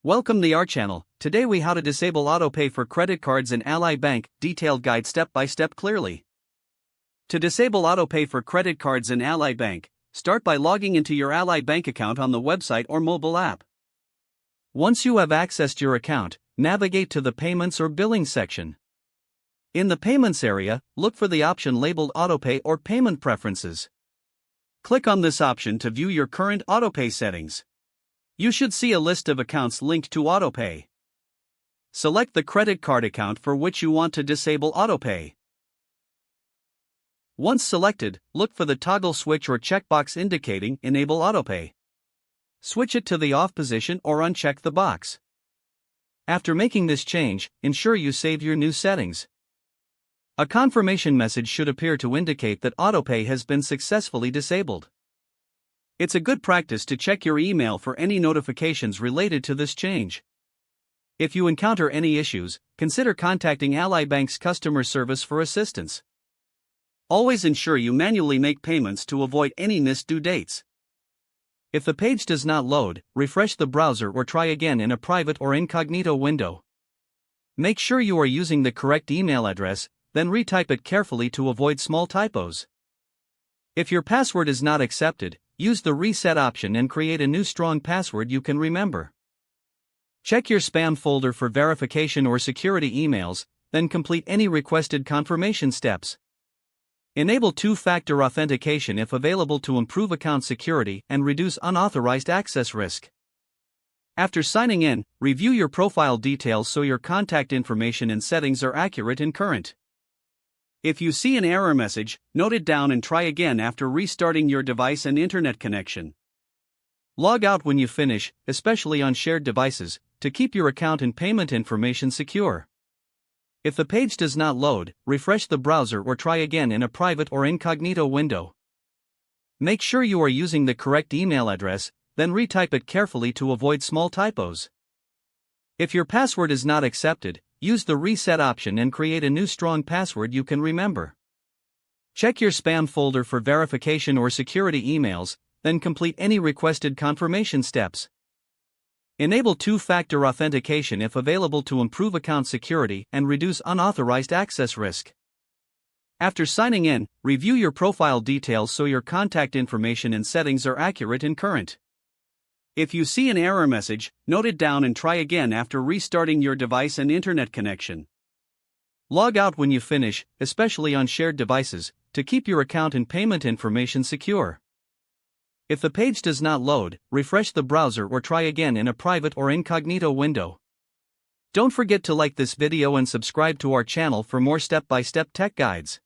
Welcome to our channel. Today we how to disable autopay for credit cards in Ally Bank, detailed guide step by step clearly. To disable autopay for credit cards in Ally Bank, start by logging into your Ally Bank account on the website or mobile app. Once you have accessed your account, navigate to the Payments or Billing section. In the Payments area, look for the option labeled Autopay or Payment Preferences. Click on this option to view your current autopay settings. You should see a list of accounts linked to autopay. Select the credit card account for which you want to disable autopay. Once selected, look for the toggle switch or checkbox indicating Enable Autopay. Switch it to the off position or uncheck the box. After making this change, ensure you save your new settings. A confirmation message should appear to indicate that autopay has been successfully disabled. It's a good practice to check your email for any notifications related to this change. If you encounter any issues, consider contacting Ally Bank's customer service for assistance. Always ensure you manually make payments to avoid any missed due dates. If the page does not load, refresh the browser or try again in a private or incognito window. Make sure you are using the correct email address, then retype it carefully to avoid small typos. If your password is not accepted, use the reset option and create a new strong password you can remember. Check your spam folder for verification or security emails, then complete any requested confirmation steps. Enable two-factor authentication if available to improve account security and reduce unauthorized access risk. After signing in, review your profile details so your contact information and settings are accurate and current. If you see an error message, note it down and try again after restarting your device and internet connection. Log out when you finish, especially on shared devices, to keep your account and payment information secure. If the page does not load, refresh the browser or try again in a private or incognito window. Make sure you are using the correct email address, then retype it carefully to avoid small typos. If your password is not accepted, use the reset option and create a new strong password you can remember. Check your spam folder for verification or security emails, then complete any requested confirmation steps. Enable two-factor authentication if available to improve account security and reduce unauthorized access risk. After signing in, review your profile details so your contact information and settings are accurate and current. If you see an error message, note it down and try again after restarting your device and internet connection. Log out when you finish, especially on shared devices, to keep your account and payment information secure. If the page does not load, refresh the browser or try again in a private or incognito window. Don't forget to like this video and subscribe to our channel for more step-by-step tech guides.